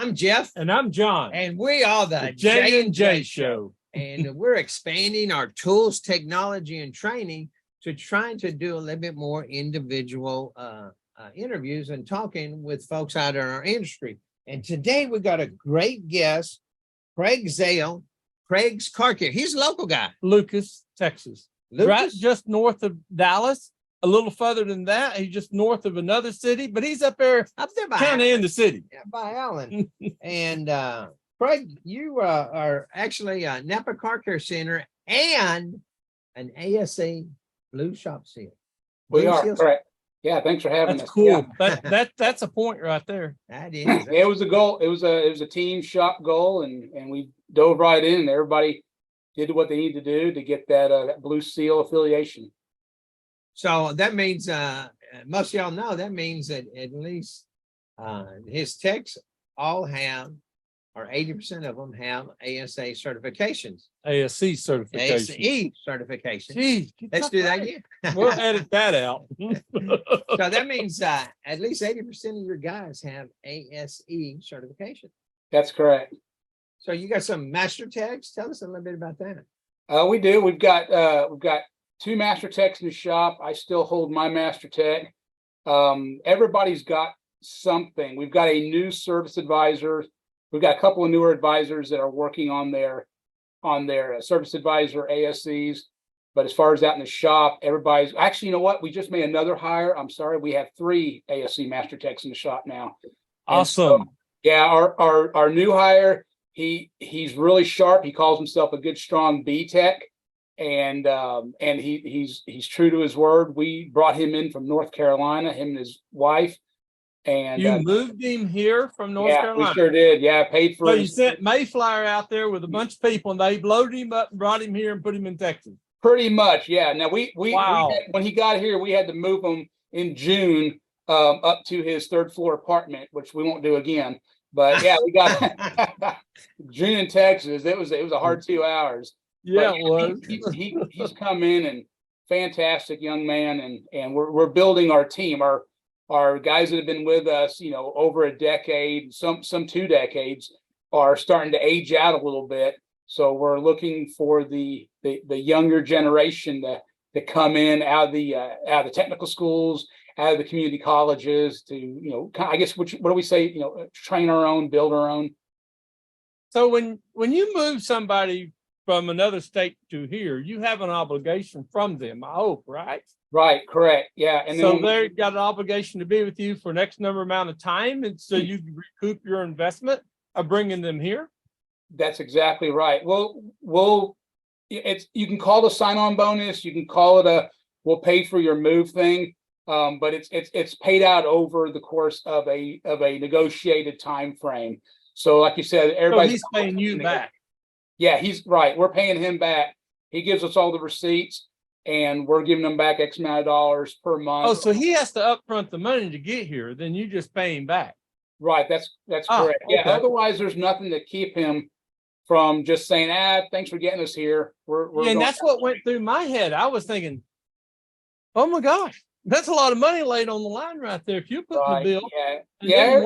I'm Jeff. And I'm John. And we are the J&J Show. And we're expanding our tools, technology, and training to trying to do a little bit more individual interviews and talking with folks out in our industry. And today we got a great guest, Craig Zale, Craig's Car Care. He's a local guy. Lucas, Texas. Right just north of Dallas. A little further than that, he's just north of another city, but he's up there by kind of in the city. Yeah, by Allen. And Craig, you are actually a Napa Car Care Center and an ASE Blue Shop Seal. We are correct. Yeah, thanks for having us. Cool. Yeah. That's a point right there. That is. It was a goal. It was a team shop goal, and we dove right in. And everybody did what they needed to do to get that Blue Seal affiliation. So that means most of y'all know that means that at least his techs all have, or 80% of them have ASA certifications. ASE certification. ASE certification. Geez, let's do that again. We'll edit that out. So that means at least 80% of your guys have ASE certification. That's correct. So you got some master techs. Tell us a little bit about that. We do. We've got 2 master techs in the shop. I still hold my master tech. Everybody's got something. We've got a new service advisor. We've got a couple of newer advisors that are working on their service advisor ASCs. But as far as out in the shop, everybody's actually, you know what? We just made another hire. I'm sorry. We have 3 ASC master techs in the shop now. Awesome. So, yeah, our new hire, he's really sharp. He calls himself a good, strong B tech. And he's true to his word. We brought him in from North Carolina, him and his wife. And you moved him here from North Carolina? Yeah, we sure did. Yeah, paid for. So you sent Mayflower out there with a bunch of people, and they loaded him up and brought him here and put him in Texas. Pretty much, yeah. Now we wow. When he got here, we had to move him in June up to his 3rd floor apartment, which we won't do again. But yeah, we got June in Texas. It was a hard 2 hours. Yeah, it was. He's come in and fantastic young man, and we're building our team. Our guys that have been with us, over a decade, some 2 decades, are starting to age out a little bit. So we're looking for the younger generation to come in out of the technical schools, out of the community colleges to I guess what do we say? Train our own, build our own. So when you move somebody from another state to here, you have an obligation from them, I hope, right? Right, correct. Yeah. And so they've got an obligation to be with you for X number amount of time, and so you can recoup your investment of bringing them here. That's exactly right. You can call it a sign-on bonus, you can call it we'll pay for your move thing. But it's paid out over the course of a negotiated time frame. So like you said, everybody's paying you back. Yeah, he's right. We're paying him back. He gives us all the receipts, and we're giving him back X amount of dollars per month. Oh, so he has to upfront the money to get here. Then you just pay him back. Right. That's correct. Okay. Yeah. Otherwise, there's nothing to keep him from just saying, thanks for getting us here. And that's what went through my head. I was thinking, oh my gosh, that's a lot of money laid on the line right there. If you put the bill. Yeah.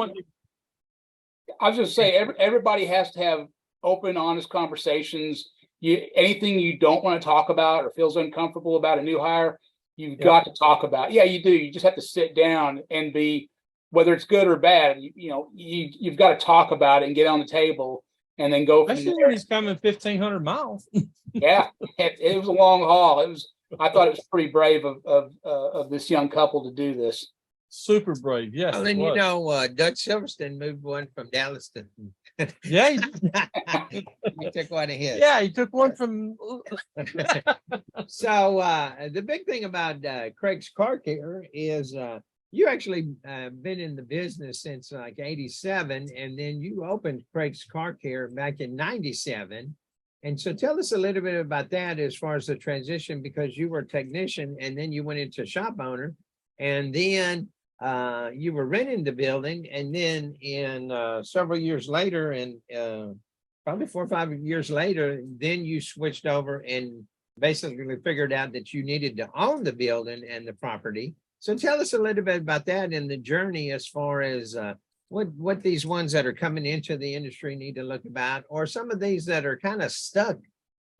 I was just saying, everybody has to have open, honest conversations. Anything you don't want to talk about or feels uncomfortable about a new hire, you've got to talk about. Yeah, you do. You just have to sit down and be, whether it's good or bad, you've got to talk about it and get on the table and then go from there. Especially when he's coming 1,500 miles. Yeah, it was a long haul. I thought it was pretty brave of this young couple to do this. Super brave, yes. Well, then Doug Silverstein moved one from Dallas to. Yeah, he took one of his. Yeah, he took one from. So the big thing about Craig's Car Care is you actually been in the business since like 87, and then you opened Craig's Car Care back in 97. And so tell us a little bit about that as far as the transition, because you were a technician and then you went into shop owner, and then you were renting the building, and then in several years later, and probably 4 or 5 years later, then you switched over and basically figured out that you needed to own the building and the property. So tell us a little bit about that and the journey as far as what these ones that are coming into the industry need to look about, or some of these that are kind of stuck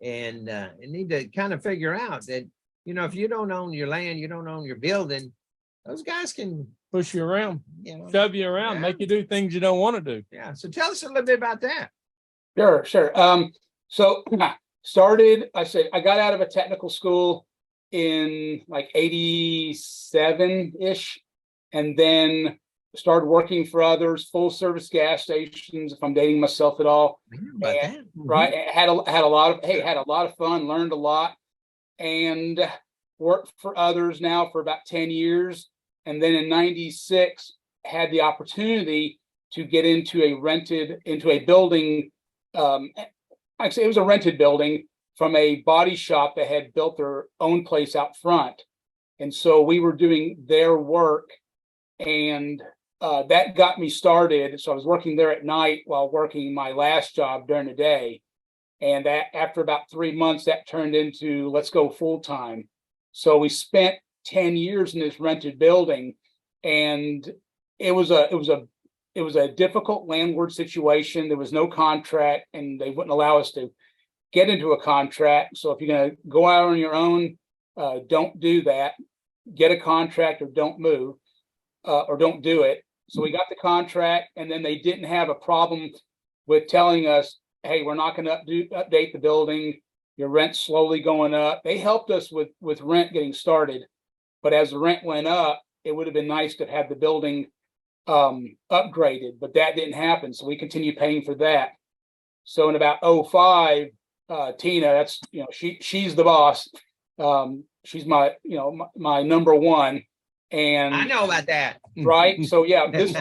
and need to kind of figure out that, you know, if you don't own your land, you don't own your building, those guys can push you around, you know, shove you around, make you do things you don't want to do. Yeah. So tell us a little bit about that. Sure. So I got out of a technical school in like 87-ish, and then started working for others, full service gas stations, if I'm dating myself at all. Right. Had a lot of fun, learned a lot, and worked for others now for about 10 years. And then in 96, had the opportunity to get into a building. Actually, it was a rented building from a body shop that had built their own place out front. And so we were doing their work, and that got me started. So I was working there at night while working my last job during the day. And that after about 3 months, that turned into let's go full time. So we spent 10 years in this rented building, and it was a difficult landlord situation. There was no contract, and they wouldn't allow us to get into a contract. So if you're going to go out on your own, don't do that. Get a contract or don't move, or don't do it. So we got the contract, and then they didn't have a problem with telling us, hey, we're not going to update the building. Your rent's slowly going up. They helped us with rent getting started. But as the rent went up, it would have been nice to have the building upgraded, but that didn't happen. So we continued paying for that. So in about 05, Tina, that's, she's the boss. She's my number one. And I know about that. Right. So yeah, this,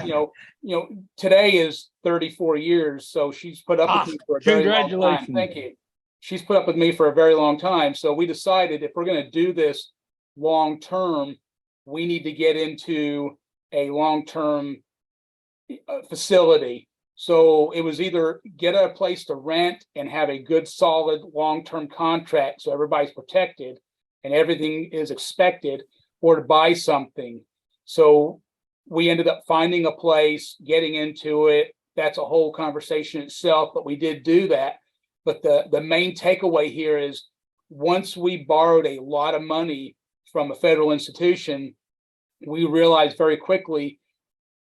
today is 34 years. So she's put up with me for a very long time. Thank you. She's put up with me for a very long time. So we decided if we're going to do this long term, we need to get into a long-term facility. So it was either get a place to rent and have a good, solid, long-term contract so everybody's protected and everything is expected, or to buy something. So we ended up finding a place, getting into it. That's a whole conversation itself, but we did do that. But the main takeaway here is once we borrowed a lot of money from a federal institution, we realized very quickly,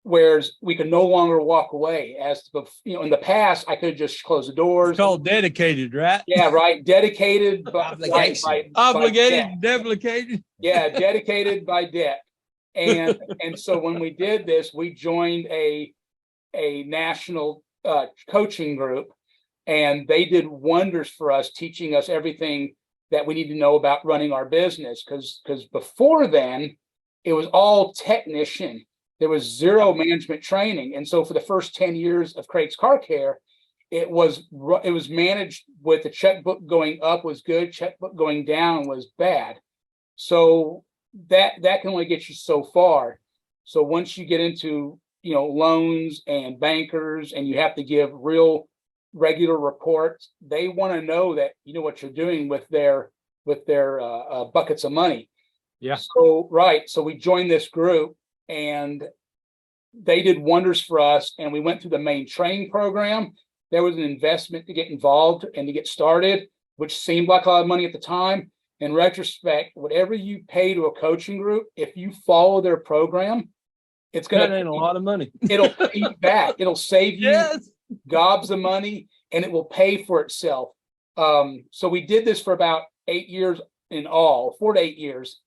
whereas we could no longer walk away. As in the past, I could just close the doors. It's called dedicated, right? Yeah, right. Dedicated, but obligated, dedicated. Yeah, dedicated by debt. And so when we did this, we joined a national coaching group, and they did wonders for us, teaching us everything that we need to know about running our business. Because before then, it was all technician. There was zero management training. And so for the first 10 years of Craig's Car Care, it was managed with the checkbook going up was good, checkbook going down was bad. So that can only get you so far. So once you get into, loans and bankers, and you have to give real regular reports, they want to know that you know what you're doing with their buckets of money. Yeah. So we joined this group, and they did wonders for us. And we went through the main training program. There was an investment to get involved and to get started, which seemed like a lot of money at the time. In retrospect, whatever you pay to a coaching group, if you follow their program, it's going to a lot of money. It'll pay you back. It'll save you gobs of money, and it will pay for itself. So we did this for about 8 years in all, 4 to 8 years.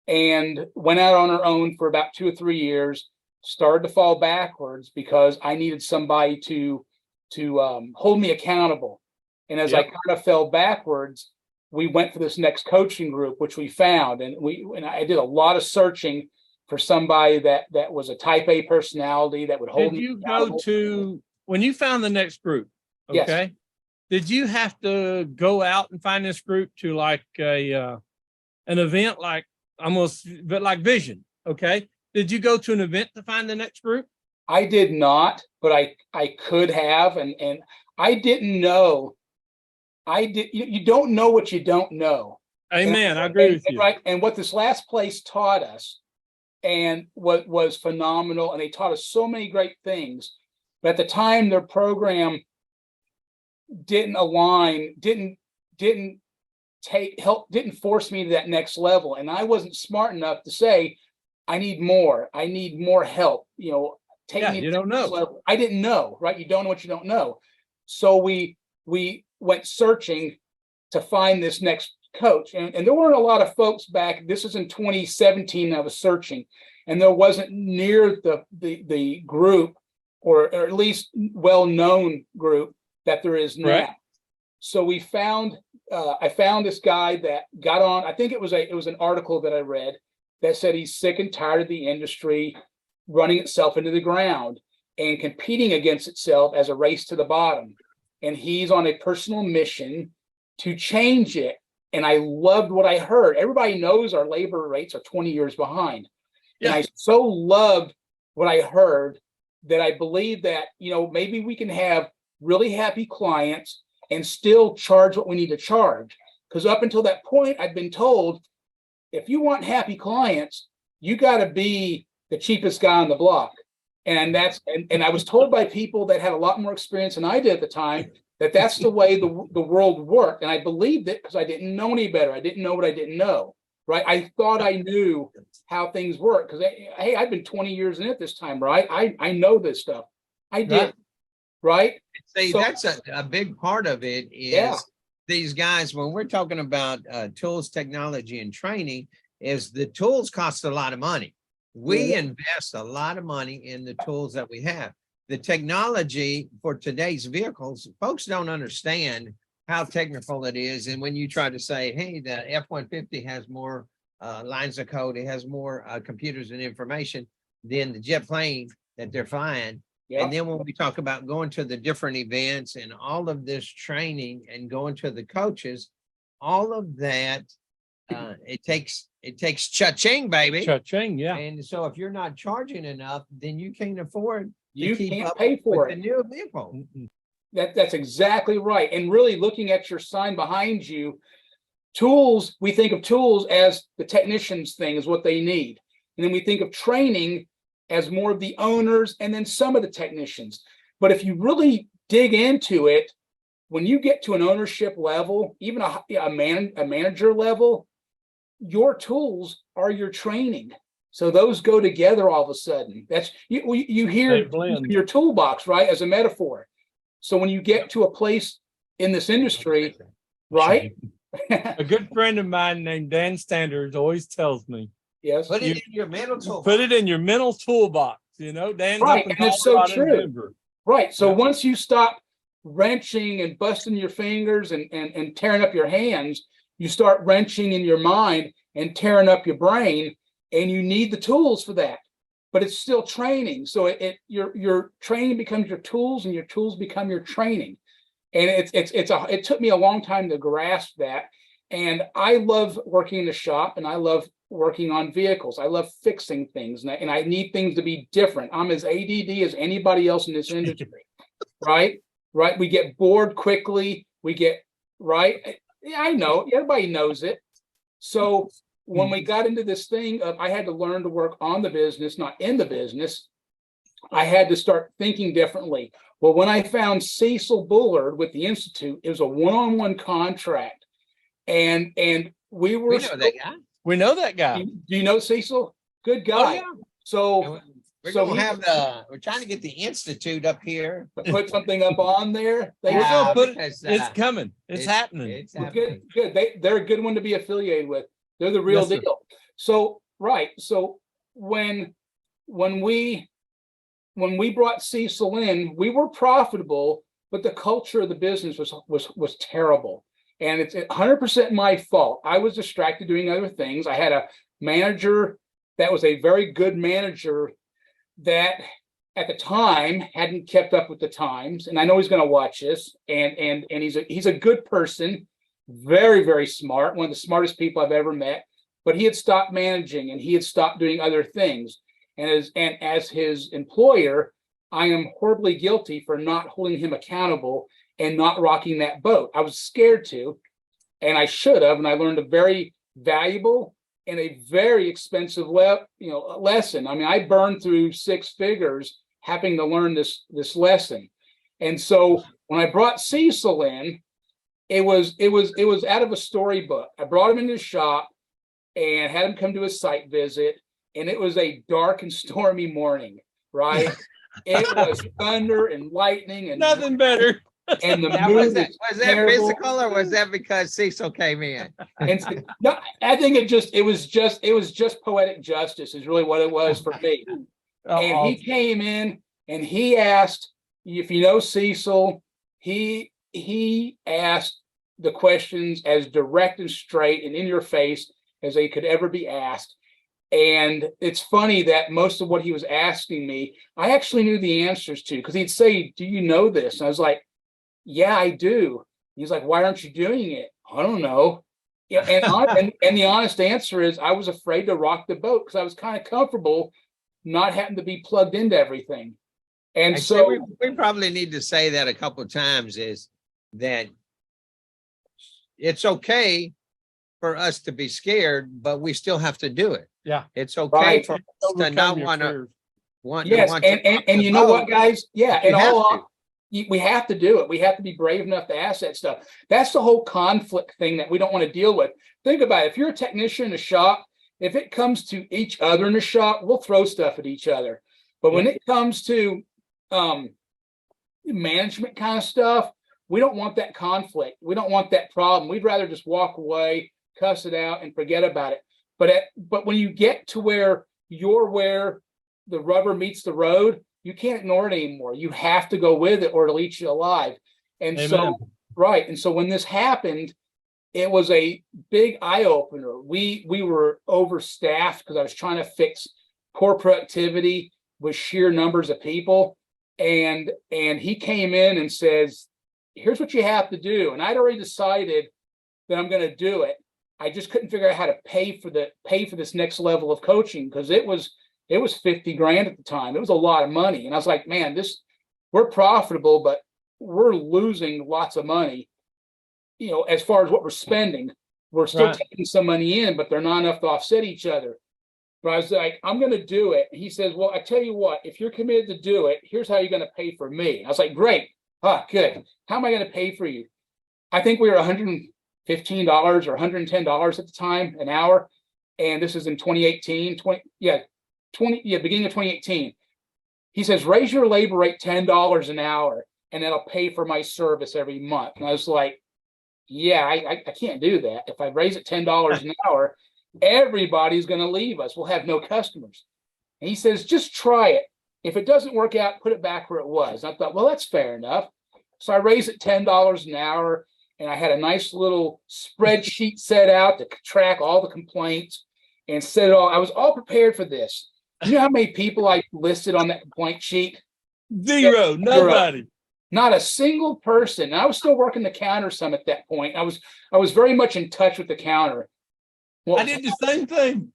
And went out on our own for about 2 or 3 years, started to fall backwards because I needed somebody to hold me accountable. And as I kind of fell backwards, we went for this next coaching group, which we found. And I did a lot of searching for somebody that was a type A personality that would hold me accountable. Did you go to, when you found the next group, okay, yes. Did you have to go out and find this group to like an event like Vision? Okay. Did you go to an event to find the next group? I did not, but I could have, and I didn't know. You don't know what you don't know. Amen. I agree with you. Right. And what this last place taught us and what was phenomenal. And they taught us so many great things. But at the time, their program didn't align, didn't force me to that next level. And I wasn't smart enough to say, I need more help, take me you to don't the next know. level. I didn't know, right? You don't know what you don't know. So we went searching to find this next coach. And there weren't a lot of folks back. This was in 2017. I was searching, and there wasn't near the group, or at least well-known group that there is now. Right. So we found, I found this guy that got on. I think it was an article that I read that said he's sick and tired of the industry running itself into the ground and competing against itself as a race to the bottom. And he's on a personal mission to change it. And I loved what I heard. Everybody knows our labor rates are 20 years behind. Yeah. And I so loved what I heard that I believe that, maybe we can have really happy clients and still charge what we need to charge. Because up until that point, I've been told, if you want happy clients, you got to be the cheapest guy on the block. And and I was told by people that had a lot more experience than I did at the time, that that's the way the world worked. And I believed it because I didn't know any better. I didn't know what I didn't know, right? I thought I knew how things work because, hey, I've been 20 years in it this time, right? I know this stuff. I did, right? See, So that's a big part of it is these guys, when we're talking about tools, technology, and training, is the tools cost a lot of money. We invest a lot of money in the tools that we have. The technology for today's vehicles, folks don't understand how technical it is. And when you try to say, hey, the F-150 has more lines of code, it has more computers and information than the jet plane that they're flying. Yep. And then when we talk about going to the different events and all of this training and going to the coaches, all of that, it takes cha-ching, baby. Cha-ching, yeah. And so if you're not charging enough, then you can't afford you to keep can't up pay for with it. the new vehicle. That's exactly right. And really looking at your sign behind you, tools, we think of tools as the technician's thing, is what they need. And then we think of training as more of the owners and then some of the technicians. But if you really dig into it, when you get to an ownership level, even a manager level, your tools are your training. So those go together all of a sudden. That's you hear your toolbox, right, as a metaphor. So when you get to a place in this industry, right? A good friend of mine named Dan Standards always tells me, yes, Put it in your mental toolbox. Put it in your mental toolbox. Dan's right, up in and it's so Colorado and true. Denver. Right. So once you stop wrenching and busting your fingers and tearing up your hands, you start wrenching in your mind and tearing up your brain, and you need the tools for that. But it's still training. So your training becomes your tools, and your tools become your training. And it took me a long time to grasp that. And I love working in the shop, and I love working on vehicles. I love fixing things, and I need things to be different. I'm as ADD as anybody else in this industry, right? Right. We get bored quickly. We get right. Yeah, I know. Everybody knows it. So when we got into this thing of I had to learn to work on the business, not in the business, I had to start thinking differently. Well, when I found Cecil Bullard with the Institute, it was a one-on-one contract. And we were. We know that guy. We know that guy. Do you know Cecil? Good guy. Oh, yeah. So we're trying to get the Institute up here. put something up on there. We're gonna put it. Because, It's coming. It's happening. It's happening. Good. They're a good one to be affiliated with. They're the real Yes, deal. So right. So when we brought Cecil in, we were profitable, but the culture of the business was terrible. And it's 100% my fault. I was distracted doing other things. I had a manager that was a very good manager that at the time hadn't kept up with the times. And I know he's going to watch this. And he's a good person, very, very smart, one of the smartest people I've ever met. But he had stopped managing, and he had stopped doing other things. And as his employer, I am horribly guilty for not holding him accountable and not rocking that boat. I was scared to, and I should have. And I learned a very valuable and a very expensive lesson. I mean, I burned through 6 figures having to learn this lesson. And so when I brought Cecil in, it was out of a storybook. I brought him into the shop and had him come to a site visit, and it was a dark and stormy morning, right? It was thunder and lightning and Nothing better. And the Now, mood was that terrible. physical, or was that because Cecil came in? And no, I think it was just poetic justice is really what it was for me. And he came in and he asked, if you know Cecil, he asked the questions as direct and straight and in your face as they could ever be asked. And it's funny that most of what he was asking me, I actually knew the answers to, because he'd say, do you know this? And I was like, yeah, I do. He's like, why aren't you doing it? I don't know. Yeah, and the honest answer is I was afraid to rock the boat because I was kind of comfortable not having to be plugged into everything. And Actually, so we probably need to say that a couple of times, is that it's okay for us to be scared, but we still have to do it. Yeah. It's okay Right. for us to not want to yes, and you know what, guys? Yeah, You have we have to do it. We have to be brave enough to ask that stuff. That's the whole conflict thing that we don't want to deal with. Think about it. If you're a technician in a shop, if it comes to each other in the shop, we'll throw stuff at each other. But when it comes to management kind of stuff, we don't want that conflict. We don't want that problem. We'd rather just walk away, cuss it out, and forget about it. But when you get to where you're where the rubber meets the road, you can't ignore it anymore. You have to go with it or it'll eat you alive. And Amen. And so when this happened, it was a big eye opener. We were overstaffed because I was trying to fix poor productivity with sheer numbers of people. And he came in and says, here's what you have to do. And I'd already decided that I'm going to do it. I just couldn't figure out how to pay for this next level of coaching, because it was 50 grand at the time. It was a lot of money. And I was like, man, we're profitable, but we're losing lots of money. You know, as far as what we're spending, we're still taking some money in, but they're not enough to offset each other. But I was like, I'm going to do it. He says, well, I tell you what, if you're committed to do it, here's how you're going to pay for me. I was like, great. Good. How am I going to pay for you? I think we were $115 or $110 at the time an hour. And this is in 2018, beginning of 2018. He says, raise your labor rate $10 an hour, and that'll pay for my service every month. And I was like, yeah, I can't do that. If I raise it $10 an hour, everybody's going to leave us. We'll have no customers. And he says, just try it. If it doesn't work out, put it back where it was. And I thought, well, that's fair enough. So I raised it $10 an hour, and I had a nice little spreadsheet set out to track all the complaints and set it all. I was all prepared for this. You know how many people I listed on that complaint sheet? Zero. Nobody. Not a single person. And I was still working the counter some at that point. I was very much in touch with the counter. Well, I did the same thing.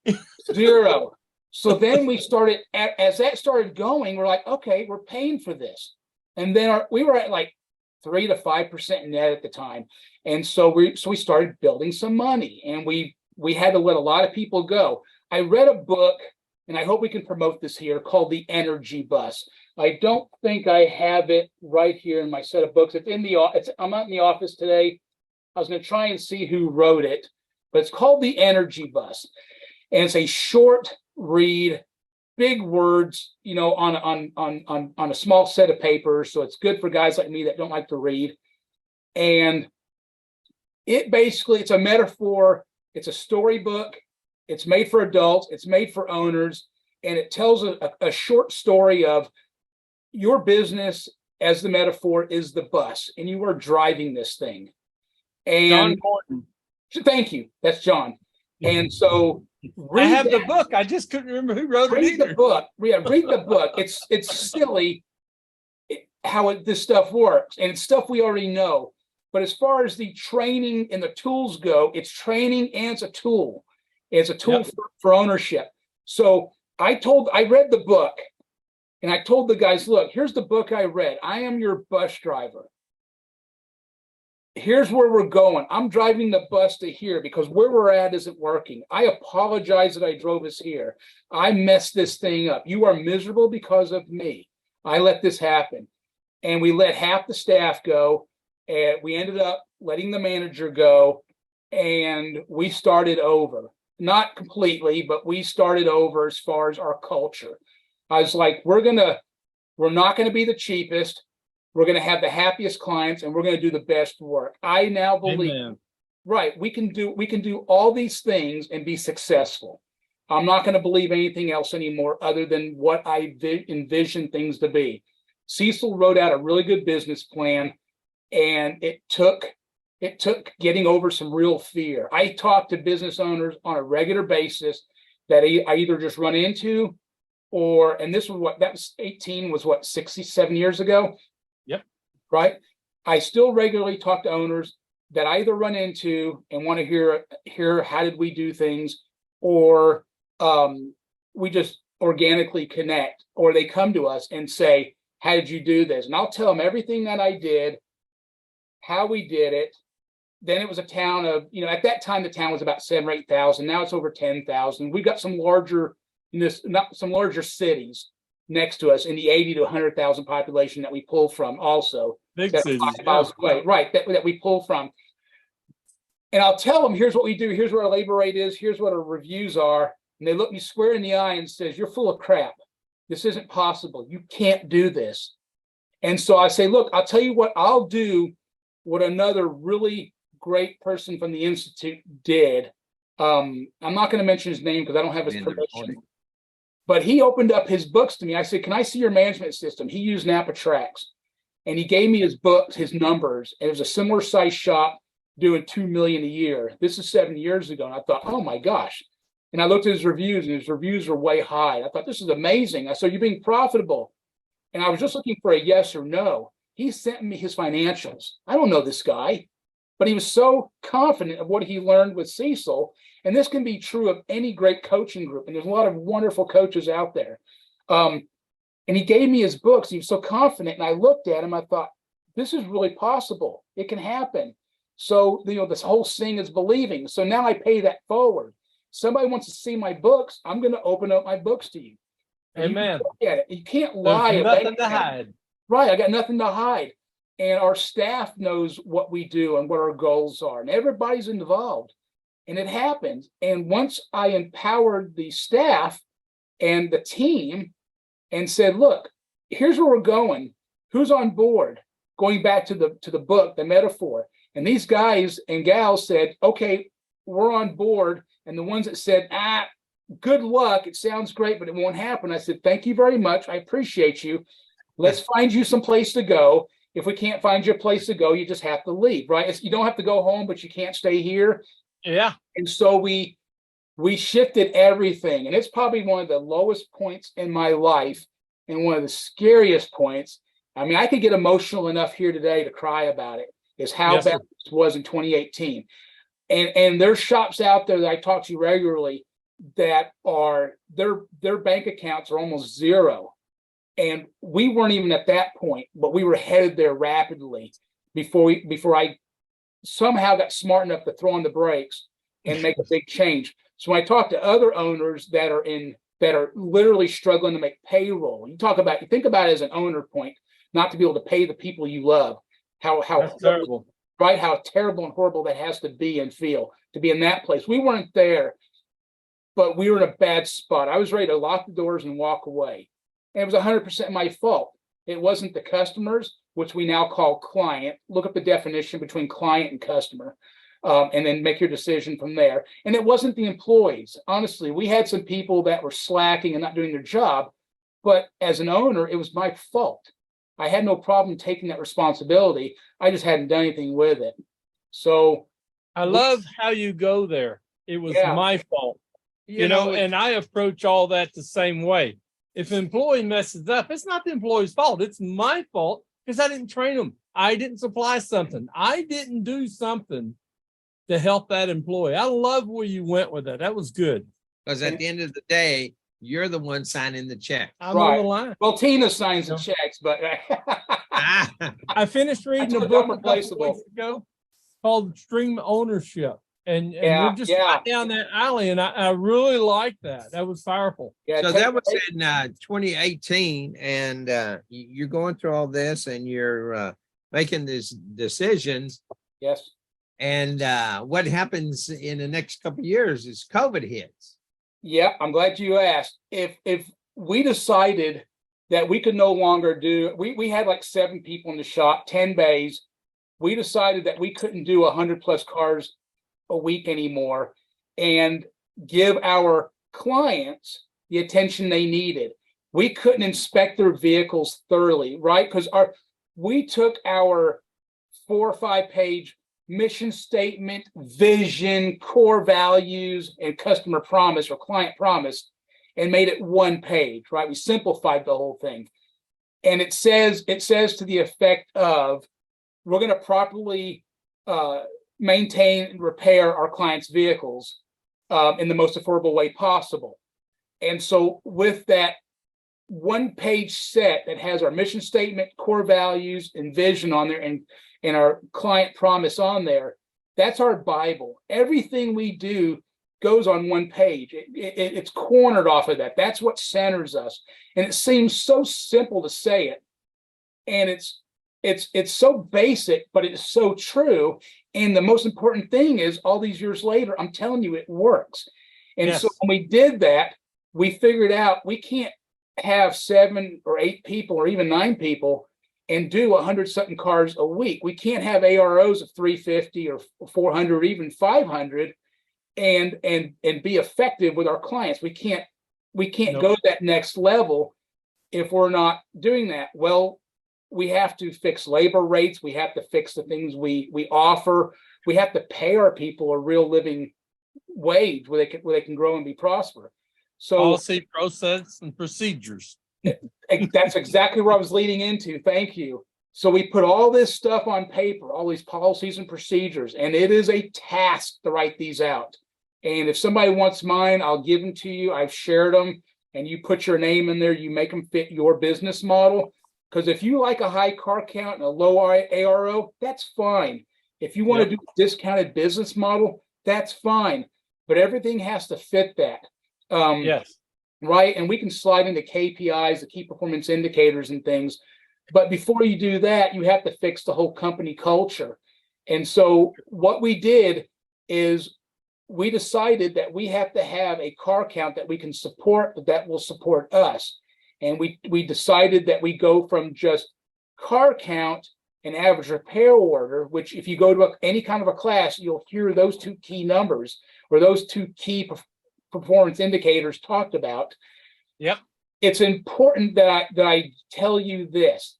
Zero. So then we started, as that started going, we're like, okay, we're paying for this. And then we were at like 3 to 5% net at the time. And so we started building some money, and we had to let a lot of people go. I read a book, and I hope we can promote this here, called The Energy Bus. I don't think I have it right here in my set of books. I'm not in the office today. I was going to try and see who wrote it, but it's called The Energy Bus. And it's a short read, big words, you know, on a small set of paper. So it's good for guys like me that don't like to read. And it's a metaphor. It's a storybook. It's made for adults. It's made for owners. And it tells a short story of your business, as the metaphor, is the bus, and you are driving this thing. And John Morton. Thank you. That's John. And so I have the book. I just couldn't remember who wrote it read either. the book. Yeah, read the book. It's silly how this stuff works, and it's stuff we already know. But as far as the training and the tools go, it's training and it's a tool. It's a tool for ownership. So I read the book, and I told the guys, look, here's the book I read. I am your bus driver. here's where we're going. I'm driving the bus to here because where we're at isn't working. I apologize that I drove us here. I messed this thing up. You are miserable because of me. I let this happen. And we let half the staff go. And we ended up letting the manager go. And we started over. Not completely, but we started over as far as our culture. I was like, we're not going to be the cheapest. We're going to have the happiest clients, and we're going to do the best work. I now believe, Amen. right, we can do all these things and be successful. I'm not going to believe anything else anymore other than what I envision things to be. Cecil wrote out a really good business plan, and it took getting over some real fear. I talk to business owners on a regular basis that I either just run into, and this was that was 18, was what, 67 years ago? Yep. Right. I still regularly talk to owners that I either run into and want to hear how did we do things, or we just organically connect, or they come to us and say, how did you do this? And I'll tell them everything that I did, how we did it. Then it was a town of, at that time, the town was about 7,000 or 8,000. Now it's over 10,000. We've got some larger cities next to us in the 80 to 100,000 population that we pull from also. Big cities, 5 miles away, right, that we pull from. And I'll tell them, here's what we do, here's what our labor rate is, here's what our reviews are. And they look me square in the eye and says, you're full of crap. This isn't possible. You can't do this. And so I say, look, I'll tell you what, I'll do what another really great person from the Institute did. I'm not going to mention his name because I don't have his permission. But he opened up his books to me. I said, can I see your management system? He used Napa Tracks. And he gave me his books, his numbers. And it was a similar size shop doing $2 million a year. This is 7 years ago. And I thought, oh my gosh. And I looked at his reviews, and his reviews were way high. I thought, this is amazing. I said, you're being profitable. And I was just looking for a yes or no. He sent me his financials. I don't know this guy, but he was so confident of what he learned with Cecil. And this can be true of any great coaching group. And there's a lot of wonderful coaches out there. And he gave me his books. He was so confident. And I looked at him. I thought, this is really possible. It can happen. So, this whole seeing is believing. So now I pay that forward. Somebody wants to see my books, I'm going to open up my books to you. Amen. You look at it. You can't lie. There's nothing to hide. Right. I got nothing to hide. And our staff knows what we do and what our goals are. And everybody's involved. And it happens. And once I empowered the staff and the team and said, look, here's where we're going. Who's on board? Going back to the book, the metaphor. And these guys and gals said, okay, we're on board. And the ones that said, good luck, it sounds great, but it won't happen. I said, thank you very much. I appreciate you. Let's find you some place to go. If we can't find you a place to go, you just have to leave, right? You don't have to go home, but you can't stay here. Yeah. And so we shifted everything. And it's probably one of the lowest points in my life and one of the scariest points. I mean, I could get emotional enough here today to cry about it, is how bad it was in 2018. And there's shops out there that I talk to regularly that are their bank accounts are almost zero. And we weren't even at that point, but we were headed there rapidly before I somehow got smart enough to throw on the brakes and make a big change. So when I talk to other owners that are literally struggling to make payroll, you think about it as an owner point, not to be able to pay the people you love. How terrible, right? How terrible and horrible that has to be and feel to be in that place. We weren't there, but we were in a bad spot. I was ready to lock the doors and walk away. And it was 100% my fault. It wasn't the customers, which we now call client. Look up the definition between client and customer, and then make your decision from there. And it wasn't the employees. Honestly, we had some people that were slacking and not doing their job, but as an owner, it was my fault. I had no problem taking that responsibility. I just hadn't done anything with it. So I love how you go there. It was my fault, and I approach all that the same way. If an employee messes up, it's not the employee's fault. It's my fault because I didn't train them. I didn't supply something. I didn't do something to help that employee. I love where you went with that. That was good. Because at the end of the day, you're the one signing the check. I'm on the line. Well, Tina signs the checks, but I finished reading the book a couple weeks ago. called stream ownership. And Yeah, we're just yeah. right down that alley. And I really like that. That was powerful. Yeah, So that was in 2018, and you're going through all this, and you're making these decisions. Yes. And what happens in the next couple of years is COVID hits. Yeah, I'm glad you asked. If we decided that we could no longer do, we had like 7 people in the shop, 10 bays. We decided that we couldn't do 100+ cars a week anymore and give our clients the attention they needed. We couldn't inspect their vehicles thoroughly, right? Because we took our 4 or 5 page mission statement, vision, core values, and customer promise or client promise and made it 1 page, right? We simplified the whole thing. And it says to the effect of, we're going to properly maintain and repair our clients' vehicles in the most affordable way possible. And so with that 1 page set that has our mission statement, core values, and vision on there, and our client promise on there, that's our Bible. Everything we do goes on 1 page. It's cornered off of that. That's what centers us. And it seems so simple to say it. And it's so basic, but it's so true. And the most important thing is, all these years later, I'm telling you, it works. And yes. So when we did that, we figured out we can't have 7 or 8 people or even 9 people and do 100-something cars a week. We can't have AROs of 350 or 400 or even 500 and be effective with our clients. We can't Nope. go to that next level if we're not doing that. Well, we have to fix labor rates. We have to fix the things we offer. We have to pay our people a real living wage where they can grow and be prosperous. So policy, process, and procedures. That's exactly where I was leading into. Thank you. So we put all this stuff on paper, all these policies and procedures, and it is a task to write these out. And if somebody wants mine, I'll give them to you. I've shared them, and you put your name in there. You make them fit your business model. Because if you like a high car count and a low ARO, that's fine. If you want to do a discounted business model, that's fine. But everything has to fit that. Yes. Right. And we can slide into KPIs, the key performance indicators and things. But before you do that, you have to fix the whole company culture. And so what we did is we decided that we have to have a car count that we can support, that will support us. And we decided that we go from just car count and average repair order, which if you go to any kind of a class, you'll hear those 2 key numbers or those 2 key performance indicators talked about. Yep. It's important that I tell you this,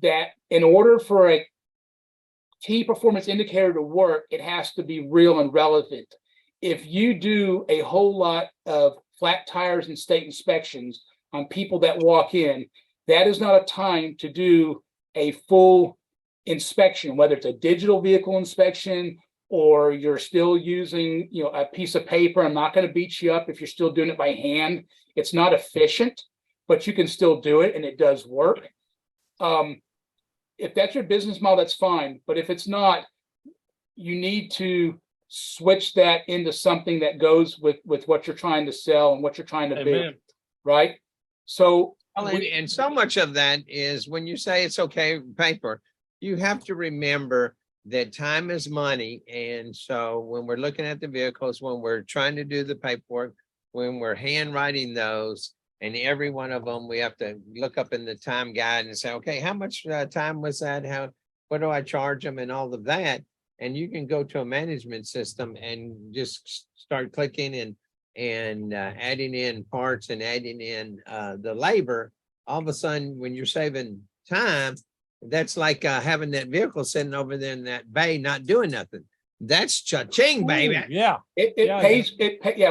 that in order for a key performance indicator to work, it has to be real and relevant. If you do a whole lot of flat tires and state inspections on people that walk in, that is not a time to do a full inspection, whether it's a digital vehicle inspection or you're still using, a piece of paper. I'm not going to beat you up if you're still doing it by hand. It's not efficient, but you can still do it and it does work. If that's your business model, that's fine. But if it's not, you need to switch that into something that goes with what you're trying to sell and what you're trying to Amen. build, right? So, and so much of that is when you say it's okay, paper, you have to remember that time is money. And so when we're looking at the vehicles, when we're trying to do the paperwork, when we're handwriting those, and every one of them, we have to look up in the time guide and say, okay, how much time was that? What do I charge them and all of that? And you can go to a management system and just start clicking and adding in parts and adding in the labor. All of a sudden, when you're saving time, that's like having that vehicle sitting over there in that bay, not doing nothing. That's cha-ching, baby. Ooh, yeah. It pays.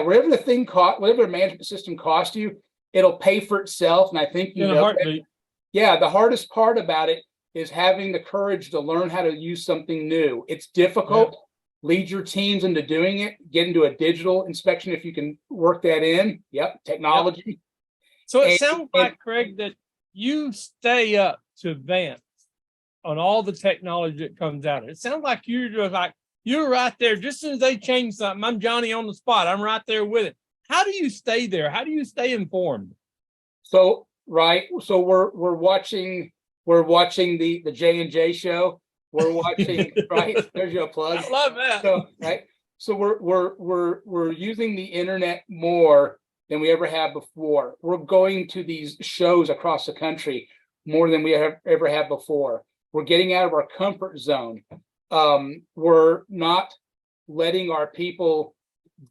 Whatever the thing cost, whatever the management system cost you, it'll pay for itself. And I think In a heartbeat. Yeah, the hardest part about it is having the courage to learn how to use something new. It's difficult. Yeah. Lead your teams into doing it. Get into a digital inspection if you can work that in. Yep, technology. Yep. So it sounds like, Craig, that you stay up to advance on all the technology that comes out. It sounds like you're just like You're right there. Just as soon as they change something, I'm Johnny on the spot. I'm right there with it. How do you stay there? How do you stay informed? So, right. So we're watching the J&J Show. We're watching, right? There's your plug. I love that. So, right. So we're using the internet more than we ever have before. We're going to these shows across the country more than we ever have before. We're getting out of our comfort zone. We're not letting our people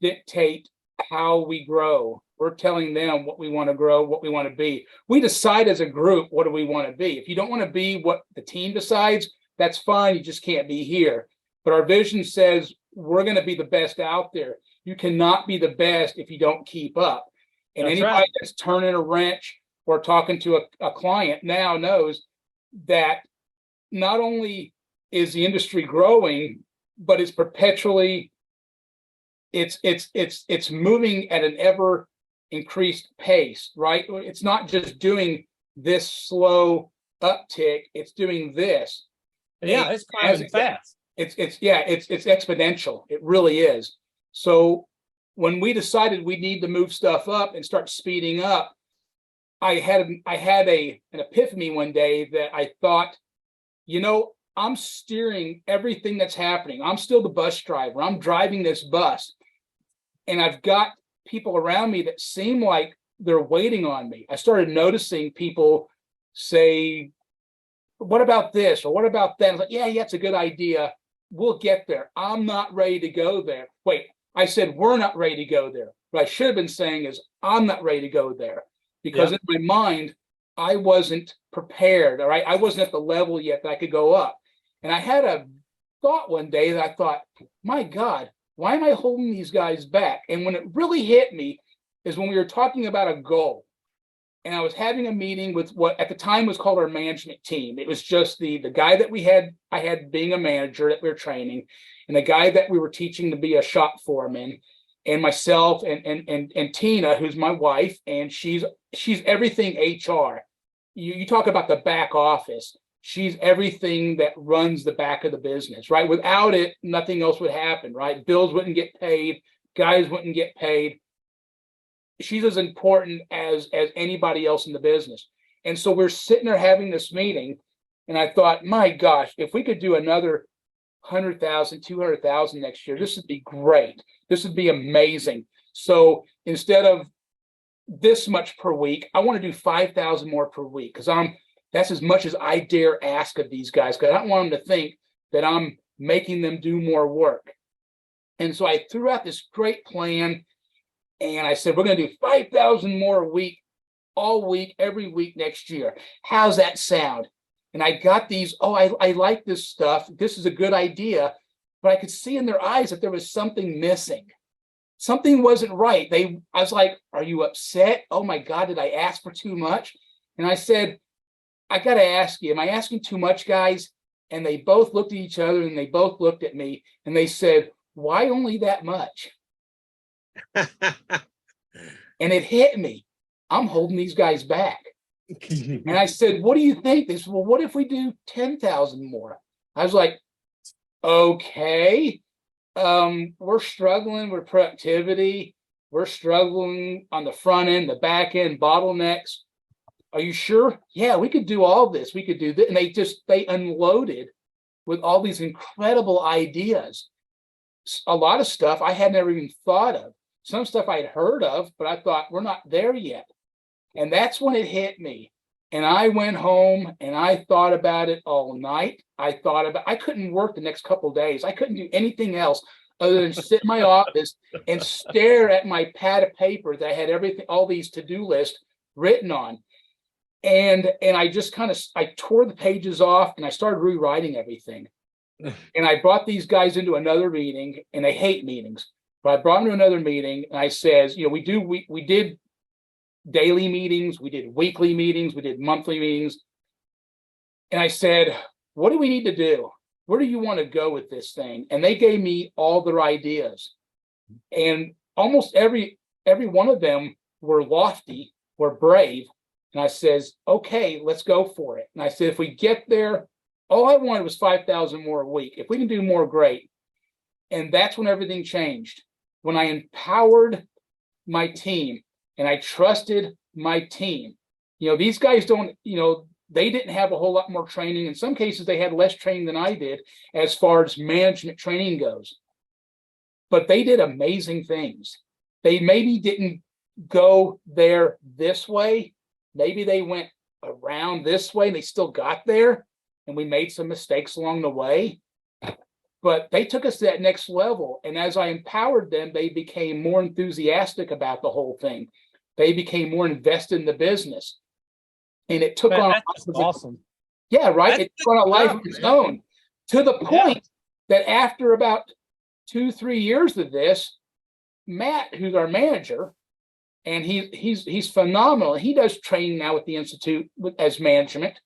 dictate how we grow. We're telling them what we want to grow, what we want to be. We decide as a group, what do we want to be? If you don't want to be what the team decides, that's fine. You just can't be here. But our vision says we're going to be the best out there. You cannot be the best if you don't keep up. And That's anybody right. that's turning a wrench or talking to a client now knows that not only is the industry growing, but it's perpetually, it's moving at an ever increased pace, right? It's not just doing this slow uptick, it's doing this. Yeah, it's climbing fast. It's exponential. It really is. So when we decided we need to move stuff up and start speeding up, I had an epiphany one day that I thought, I'm steering everything that's happening. I'm still the bus driver. I'm driving this bus. And I've got people around me that seem like they're waiting on me. I started noticing people say, what about this? Or what about that? I was like, yeah, it's a good idea. We'll get there. I'm not ready to go there. Wait, I said, we're not ready to go there. What I should have been saying is, I'm not ready to go there. Because in my mind, I wasn't prepared. All right. I wasn't at the level yet that I could go up. And I had a thought one day that I thought, my God, why am I holding these guys back? And when it really hit me is when we were talking about a goal. And I was having a meeting with what at the time was called our management team. It was just the guy that I had being a manager that we were training, and the guy that we were teaching to be a shop foreman, and myself and Tina, who's my wife, and she's everything HR. You talk about the back office. She's everything that runs the back of the business, right? Without it, nothing else would happen, right? Bills wouldn't get paid, guys wouldn't get paid. She's as important as anybody else in the business. And so we're sitting there having this meeting, and I thought, my gosh, if we could do another 100,000, 200,000 next year, this would be great. This would be amazing. So instead of this much per week, I want to do 5,000 more per week, because that's as much as I dare ask of these guys, because I don't want them to think that I'm making them do more work. And so I threw out this great plan, and I said, we're going to do 5,000 more a week, all week, every week next year. How's that sound? And I got these, I like this stuff. This is a good idea. But I could see in their eyes that there was something missing. Something wasn't right. I was like, are you upset? Oh my God, did I ask for too much? And I said, I got to ask you, am I asking too much, guys? And they both looked at each other, and they both looked at me, and they said, why only that much? And it hit me. I'm holding these guys back. And I said, what do you think? They said, well, what if we do 10,000 more? I was like, okay. We're struggling with productivity. We're struggling on the front end, the back end, bottlenecks. Are you sure? Yeah, we could do all this. We could do this. And they unloaded with all these incredible ideas. A lot of stuff I had never even thought of. Some stuff I had heard of, but I thought, we're not there yet. And that's when it hit me. And I went home and I thought about it all night. I couldn't work the next couple of days. I couldn't do anything else other than sit in my office and stare at my pad of paper that I had all these to-do lists written on. And I just I tore the pages off and I started rewriting everything. And I brought these guys into another meeting, and they hate meetings. But I brought them to another meeting, and I says, we did daily meetings, we did weekly meetings, we did monthly meetings. And I said, what do we need to do? Where do you want to go with this thing? And they gave me all their ideas. And almost every one of them were lofty, were brave. And I says, okay, let's go for it. And I said, if we get there, all I wanted was 5,000 more a week. If we can do more, great. And that's when everything changed. When I empowered my team and I trusted my team. These guys don't, they didn't have a whole lot more training. In some cases, they had less training than I did as far as management training goes. But they did amazing things. They maybe didn't go there this way. Maybe they went around this way and they still got there. And we made some mistakes along the way. But they took us to that next level. And as I empowered them, they became more enthusiastic about the whole thing. They became more invested in the business. And it took on awesome. Yeah, right. It took on a life of its own, to the point that after about 2-3 years of this, Matt, who's our manager, and he's phenomenal. He does training now with the Institute as management,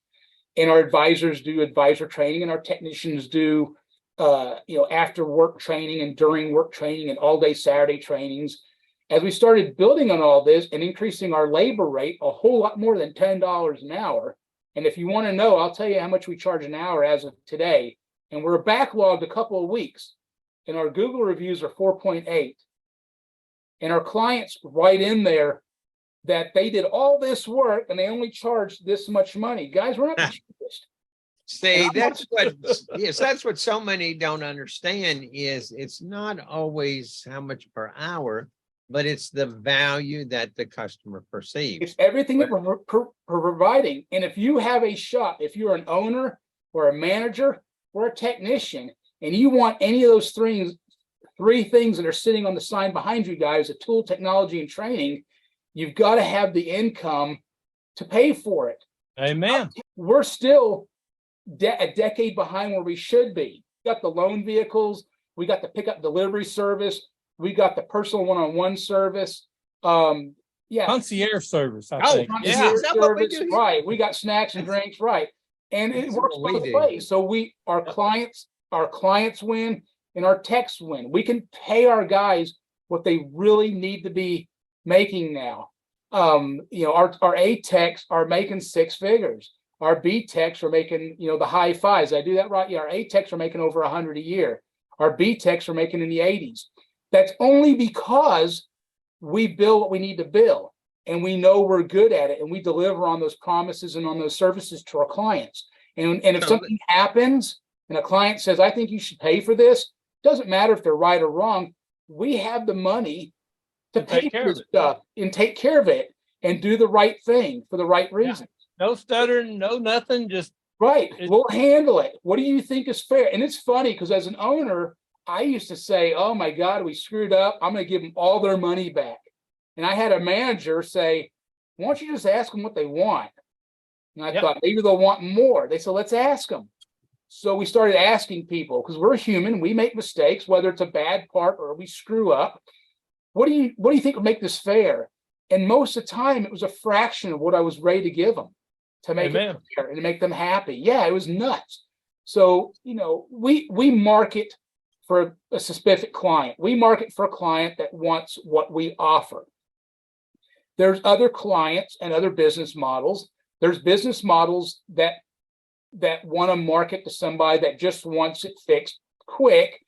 and our advisors do advisor training, and our technicians do after work training and during work training and all day Saturday trainings. As we started building on all this and increasing our labor rate a whole lot more than $10 an hour. And if you want to know, I'll tell you how much we charge an hour as of today. And we're backlogged a couple of weeks, and our Google reviews are 4.8. And our clients write in there that they did all this work and they only charged this much money. Guys, we're not the cheapest. See, that's what so many don't understand is it's not always how much per hour, but it's the value that the customer perceives. It's everything that we're providing. And if you have a shop, if you're an owner or a manager or a technician, and you want any of those three things that are sitting on the sign behind you guys, a tool, technology, and training, you've got to have the income to pay for it. Amen. We're still a decade behind where we should be. We got the loan vehicles, we got the pickup delivery service, we got the personal one-on-one service. Concierge service. I think. Concierge service, right. We got snacks and drinks, right. And it works both ways. So our clients win and our techs win. We can pay our guys what they really need to be making now. Our A techs are making 6 figures. Our B techs are making, the high fives. Did I do that right? Yeah, our A techs are making over 100 a year. Our B techs are making in the 80s. That's only because we bill what we need to bill, and we know we're good at it, and we deliver on those promises and on those services to our clients. And if something happens and a client says, I think you should pay for this, doesn't matter if they're right or wrong, we have the money to pay for this stuff and take care of it and do the right thing for the right reason. No stuttering, no nothing, just right. We'll handle it. What do you think is fair? And it's funny because as an owner, I used to say, oh my God, we screwed up. I'm going to give them all their money back. And I had a manager say, why don't you just ask them what they want? And I thought maybe they'll want more. They said, let's ask them. So we started asking people, because we're human, we make mistakes, whether it's a bad part or we screw up. What do you think would make this fair? And most of the time, it was a fraction of what I was ready to give them to make it fair and to make them happy. Yeah, it was nuts. So, we market for a specific client. We market for a client that wants what we offer. There's other clients and other business models. There's business models that want to market to somebody that just wants it fixed quick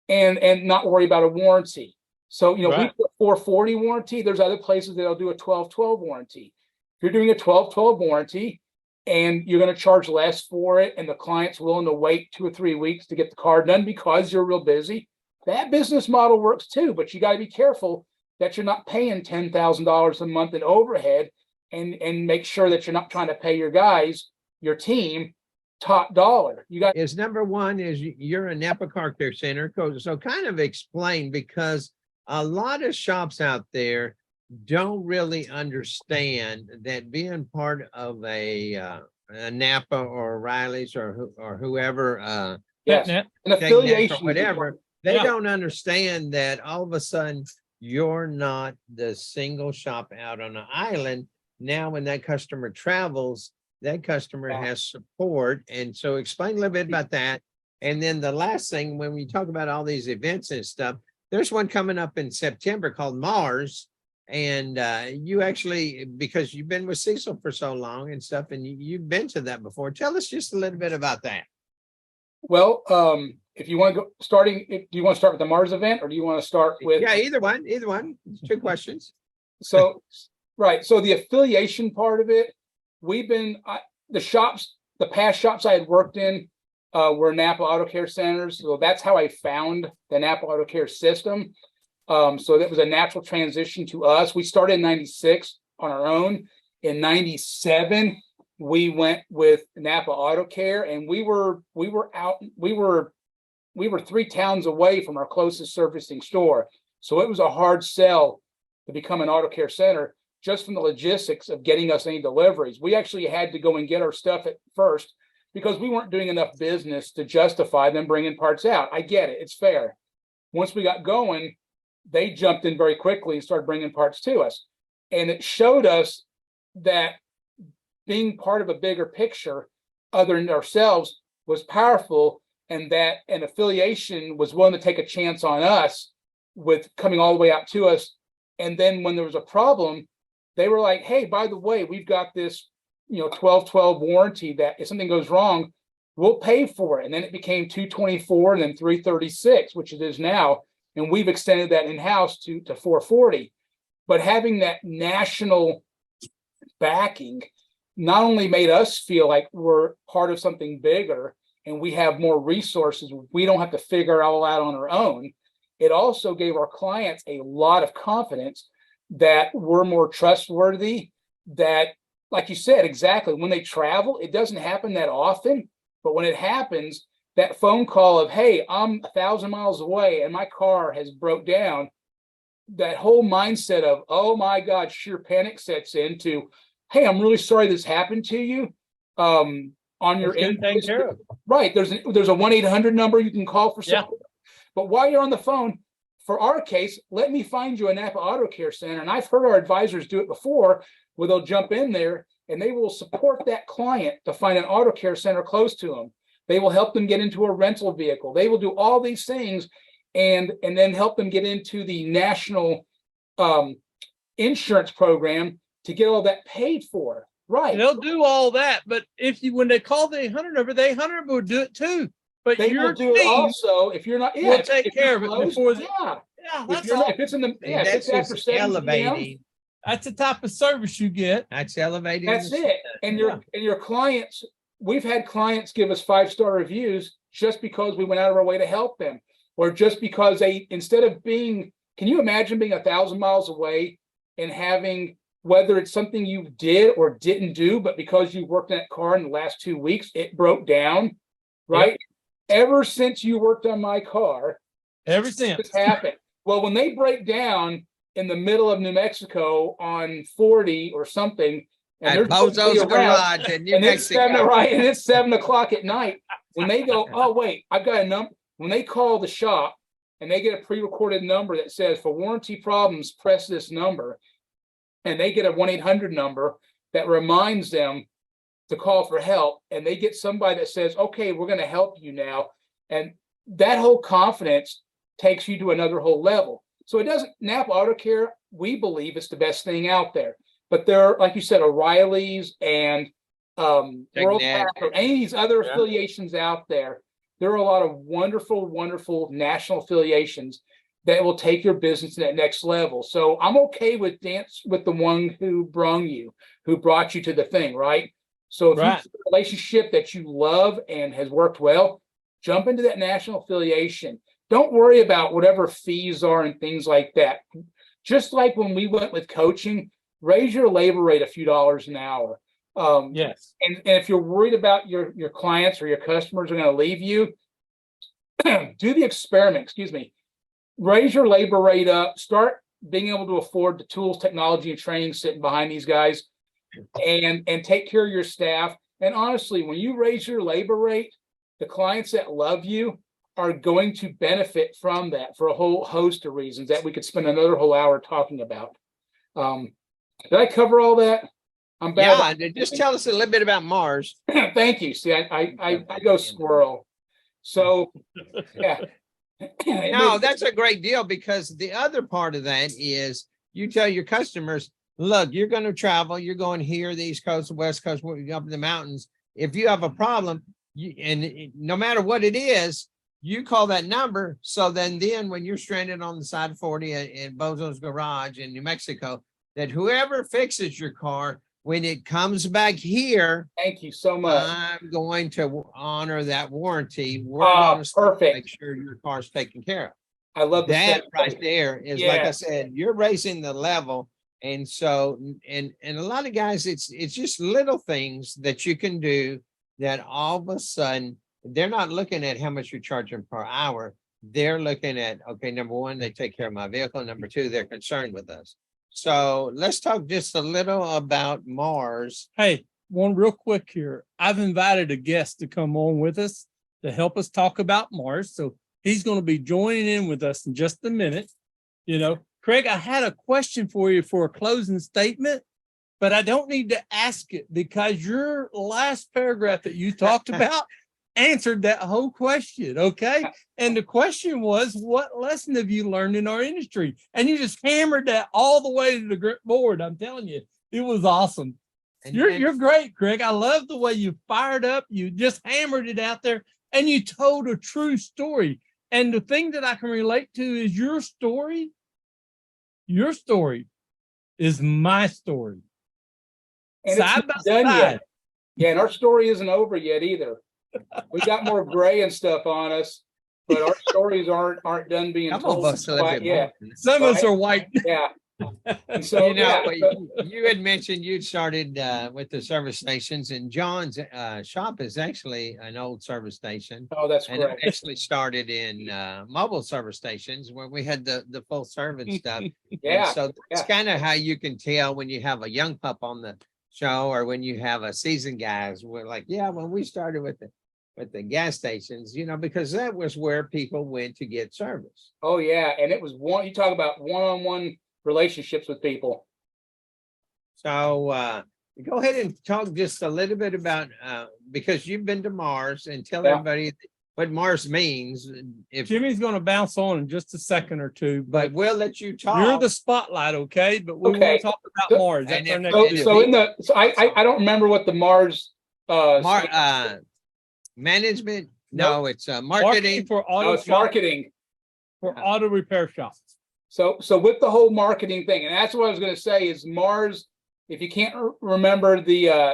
and not worry about a warranty. So, we do a 440 warranty. There's other places that'll do a 1212 warranty. If you're doing a 1212 warranty and you're going to charge less for it, and the client's willing to wait 2 or 3 weeks to get the car done because you're real busy, that business model works too. But you got to be careful that you're not paying $10,000 a month in overhead, and make sure that you're not trying to pay your guys, your team, top dollar. Number one is you're a Napa Car Care Center. So kind of explain, because a lot of shops out there don't really understand that being part of a Napa or O'Reilly's or whoever, an affiliation, whatever, they don't understand that all of a sudden you're not the single shop out on an island. Now, when that customer travels, that customer has support. And so explain a little bit about that. And then the last thing, when we talk about all these events and stuff, there's one coming up in September called Mars. And you actually, because you've been with Cecil for so long and stuff, and you've been to that before. Tell us just a little bit about that. Well, if you want to go do you want to start with the Mars event, or do you want to start with? Yeah, either one. Two questions. So, right. So the affiliation part of it, the past shops I had worked in were Napa Auto Care centers. So that's how I found the Napa Auto Care system. So that was a natural transition to us. We started in 96 on our own. In 97, we went with Napa Auto Care, and we were 3 towns away from our closest servicing store. So it was a hard sell to become an auto care center, just from the logistics of getting us any deliveries. We actually had to go and get our stuff at first because we weren't doing enough business to justify them bringing parts out. I get it. It's fair. Once we got going, they jumped in very quickly and started bringing parts to us. And it showed us that being part of a bigger picture other than ourselves was powerful, and that an affiliation was willing to take a chance on us with coming all the way out to us. And then when there was a problem, they were like, hey, by the way, we've got this 12/12 warranty that if something goes wrong, we'll pay for it. And then it became 224 and then 336, which it is now. And we've extended that in-house to 440. But having that national backing not only made us feel like we're part of something bigger and we have more resources, we don't have to figure it all out on our own. It also gave our clients a lot of confidence that we're more trustworthy, that, like you said, exactly, when they travel, it doesn't happen that often, but when it happens, that phone call of, hey, I'm 1,000 miles away and my car has broke down, that whole mindset of, oh my God, sheer panic sets into, hey, I'm really sorry this happened to you. On your end, right? There's a 1-800 number you can call for support. But while you're on the phone, for our case, let me find you a Napa Auto Care Center. And I've heard our advisors do it before, where they'll jump in there and they will support that client to find an auto care center close to them. They will help them get into a rental vehicle. They will do all these things and then help them get into the national insurance program to get all that paid for. Right. They'll do all that. But when they call the 800 number, the 800 will do it too. But they will do it also if you're not. Yeah, we'll take care of it before. That's all. If it's in the that's after 7 elevating. PM, that's the type of service you get. That's elevating. That's it. And your clients. We've had clients give us 5-star reviews just because we went out of our way to help them, or just because they, instead of being. Can you imagine being 1,000 miles away and having, whether it's something you did or didn't do, but because you worked in that car in the last 2 weeks, it broke down, right? Yep. Ever since you worked on my car, ever since it's happened. Well, when they break down in the middle of New Mexico on 40 or something, and at Bozo's garage in New Mexico, right? And it's 7 o'clock at night. When they go, oh wait, I've got a number. When they call the shop and they get a pre-recorded number that says, for warranty problems, press this number, and they get a 1-800 number that reminds them to call for help, and they get somebody that says, okay, we're going to help you now. And that whole confidence takes you to another whole level. So it doesn't, Napa Auto Care, we believe it's the best thing out there. But there are, like you said, O'Reilly's and World Pack or any of these other affiliations out there. There are a lot of wonderful, wonderful national affiliations that will take your business to that next level. So I'm okay with dance with the one who brought you to the thing, right? So if you have a relationship that you love and has worked well, jump into that national affiliation. Don't worry about whatever fees are and things like that. Just like when we went with coaching, raise your labor rate a few dollars an hour. Yes. And if you're worried about your clients or your customers are going to leave you, do the experiment, raise your labor rate up, start being able to afford the tools, technology, and training sitting behind these guys, and take care of your staff. And honestly, when you raise your labor rate, the clients that love you are going to benefit from that for a whole host of reasons that we could spend another whole hour talking about. Did I cover all that? I'm bad. Yeah, just tell us a little bit about Mars. Thank you. See, I go squirrel. So, yeah. No, that's a great deal, because the other part of that is you tell your customers, look, you're going to travel, you're going here, the East Coast, the West Coast, up in the mountains. If you have a problem, no matter what it is, you call that number. So then when you're stranded on the side of 40 in Bozo's garage in New Mexico, that whoever fixes your car, when it comes back here, thank you so much. I'm going to honor that warranty. We're going to make sure your car's taken care of. I love that right there is, like I said, you're raising the level. And so, and a lot of guys, it's just little things that you can do that all of a sudden, they're not looking at how much you're charging per hour. They're looking at, okay, number one, they take care of my vehicle. Number two, they're concerned with us. So let's talk just a little about Mars. Hey, one real quick here. I've invited a guest to come on with us to help us talk about Mars. So he's going to be joining in with us in just a minute. You know, Craig, I had a question for you for a closing statement, but I don't need to ask it because your last paragraph that you talked about answered that whole question. Okay. And the question was, what lesson have you learned in our industry? And you just hammered that all the way to the board. I'm telling you, it was awesome. You're great, Craig. I love the way you fired up. You just hammered it out there and you told a true story. And the thing that I can relate to is your story. Your story is my story. And side it's by not done side. yet. Yeah, and our story isn't over yet either. We got more gray and stuff on us, but our stories aren't done being told quite yet. Some of us are white. Yeah. And so, you had mentioned you'd started with the service stations, and John's shop is actually an old service station. Oh, that's correct. And it actually started in mobile service stations where we had the full service stuff. Yeah. And so it's kind of how you can tell when you have a young pup on the show or when you have a seasoned guys. We're like, yeah, when we started with the gas stations, you know, because that was where people went to get service. Oh yeah, and it was you talk about one-on-one relationships with people. So go ahead and talk just a little bit about because you've been to Mars, and tell everybody what Mars means. If Jimmy's going to bounce on in just a second or two, but we'll let you talk. You're the spotlight, okay? But we want to talk about Mars. That's our next so I don't remember what the Mars management. No, it's marketing for auto. It's marketing for auto repair shops. So with the whole marketing thing, and that's what I was going to say is Mars. If you can't remember the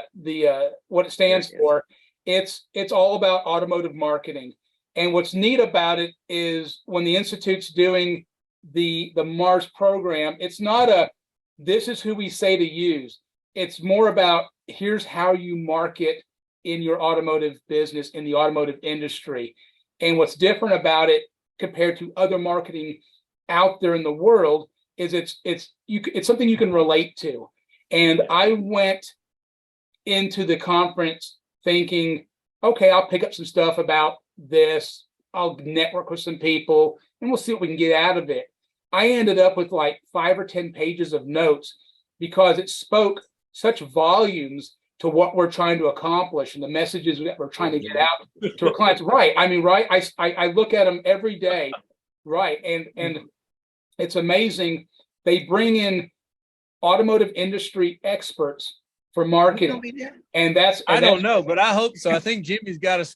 what it stands for, it's all about automotive marketing. And what's neat about it is when the Institute's doing the Mars program, it's not this is who we say to use. It's more about here's how you market in your automotive business, in the automotive industry. And what's different about it compared to other marketing out there in the world is it's something you can relate to. And I went into the conference thinking, okay, I'll pick up some stuff about this. I'll network with some people and we'll see what we can get out of it. I ended up with like 5 or 10 pages of notes because it spoke such volumes to what we're trying to accomplish and the messages that we're trying to get out to our clients. Right. I mean, right. I look at them every day. Right. And it's amazing. They bring in automotive industry experts for marketing. And I don't know, but I hope so. I think Jimmy's got us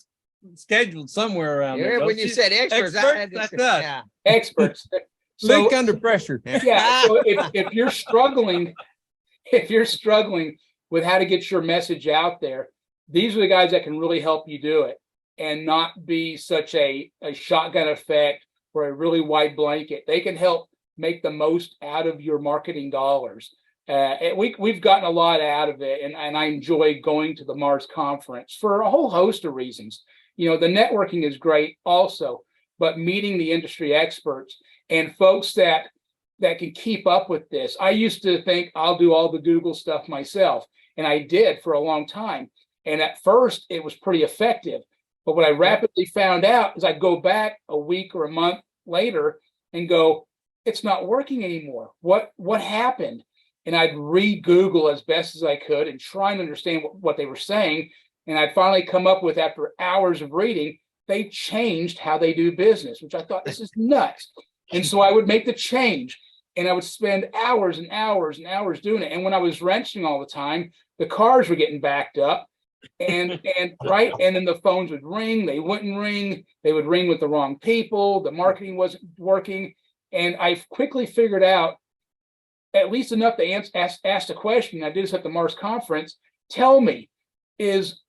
scheduled somewhere around there. When you said experts, that's us. Experts. Think under pressure. Yeah. So if you're struggling with how to get your message out there, these are the guys that can really help you do it and not be such a shotgun effect or a really wide blanket. They can help make the most out of your marketing dollars. We've gotten a lot out of it, and I enjoy going to the Mars conference for a whole host of reasons. You know, the networking is great also, but meeting the industry experts and folks that can keep up with this. I used to think I'll do all the Google stuff myself, and I did for a long time. And at first, it was pretty effective. But what I rapidly found out is I'd go back a week or a month later and go, it's not working anymore. What happened? And I'd re-Google as best as I could and try and understand what they were saying. And I'd finally come up with, after hours of reading, they changed how they do business, which I thought, this is nuts. And so I would make the change, and I would spend hours and hours and hours doing it. And when I was wrenching all the time, the cars were getting backed up. and right. And then the phones would ring, they wouldn't ring, they would ring with the wrong people, the marketing wasn't working. And I quickly figured out at least enough to ask the question. I did this at the Mars conference. Tell me, is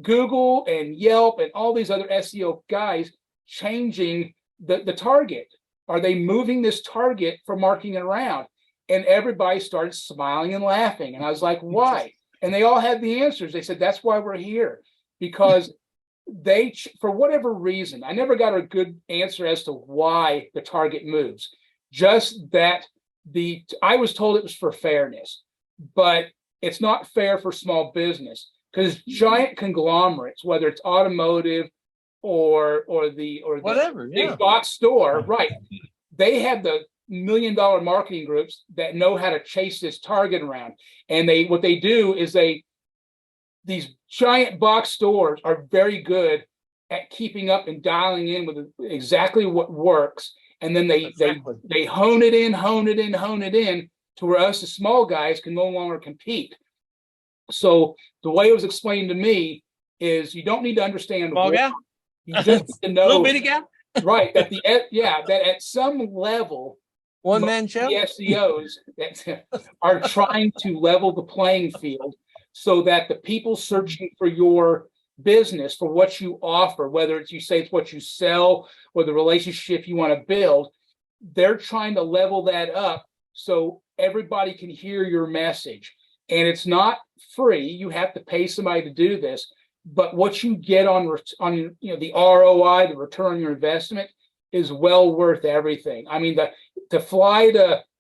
Google and Yelp and all these other SEO guys changing the target? Are they moving this target for marketing around? And everybody started smiling and laughing. And I was like, why? And they all had the answers. They said, that's why we're here. Because they, for whatever reason, I never got a good answer as to why the target moves. Just that I was told it was for fairness, but it's not fair for small business, because giant conglomerates, whether it's automotive or the whatever, big box store, right? They have the $1 million marketing groups that know how to chase this target around. And what they do is these giant box stores are very good at keeping up and dialing in with exactly what works. And then they hone it in to where us, the small guys, can no longer compete. So the way it was explained to me is you don't need to understand small guy. You just need to know, little bitty guy, right? That that at some level, one man show, the SEOs that are trying to level the playing field so that the people searching for your business, for what you offer, whether it's what you sell or the relationship you want to build, they're trying to level that up so everybody can hear your message. And it's not free. You have to pay somebody to do this. But what you get on the ROI, the return on your investment, is well worth everything. I mean, to fly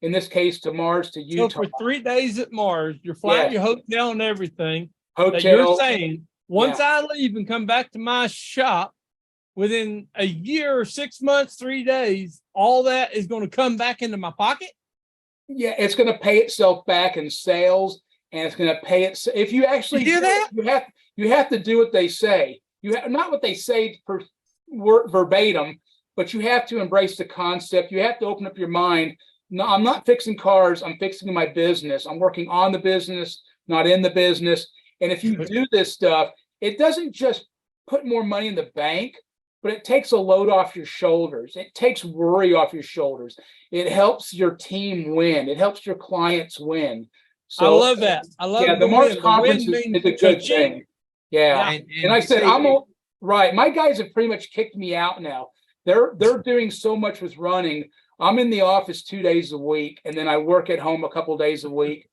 in this case, to Mars, to Utah. So for 3 days at Mars, you're flying your hotel and everything. Hotel. That you're saying, once I leave and come back to my shop, within a year, 6 months, 3 days, all that is going to come back into my pocket? Yeah, it's going to pay itself back in sales, and it's going to pay it. If you actually do that, you have to do what they say. Not what they say verbatim, but you have to embrace the concept. You have to open up your mind. No, I'm not fixing cars. I'm fixing my business. I'm working on the business, not in the business. And if you do this stuff, it doesn't just put more money in the bank, but it takes a load off your shoulders. It takes worry off your shoulders. It helps your team win. It helps your clients win. So I love that. I love the Mars conference is a good thing. Yeah. And I said, right. My guys have pretty much kicked me out now. They're doing so much with running. I'm in the office 2 days a week, and then I work at home a couple of days a week.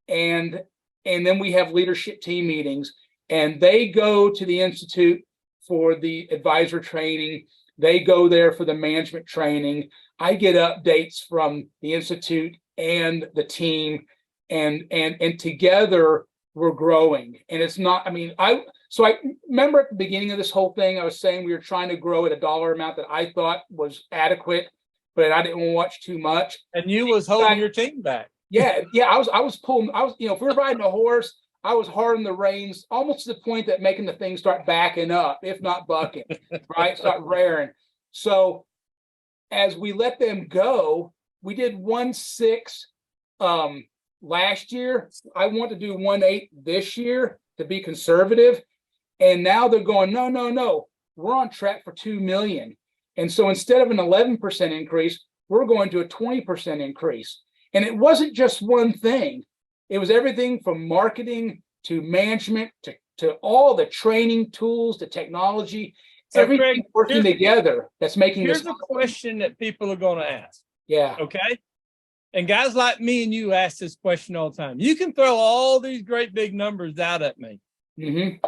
And then we have leadership team meetings, and they go to the Institute for the advisor training. They go there for the management training. I get updates from the Institute and the team, and together we're growing. And it's not, so I remember at the beginning of this whole thing, I was saying we were trying to grow at a dollar amount that I thought was adequate, but I didn't want to watch too much. And you was holding your team back. Yeah. I was pulling, if we were riding a horse, I was hard on the reins, almost to the point that making the thing start backing up, if not bucking, right? Start rearing. So as we let them go, we did 1.6 last year. I want to do 1.8 this year to be conservative. And now they're going, no, we're on track for 2 million. And so instead of an 11% increase, we're going to a 20% increase. And it wasn't just one thing. It was everything from marketing to management to all the training tools, the technology, everything working together that's making this. Here's a question that people are going to ask. Yeah. Okay. And guys like me and you ask this question all the time. You can throw all these great big numbers out at me. Mm-hmm.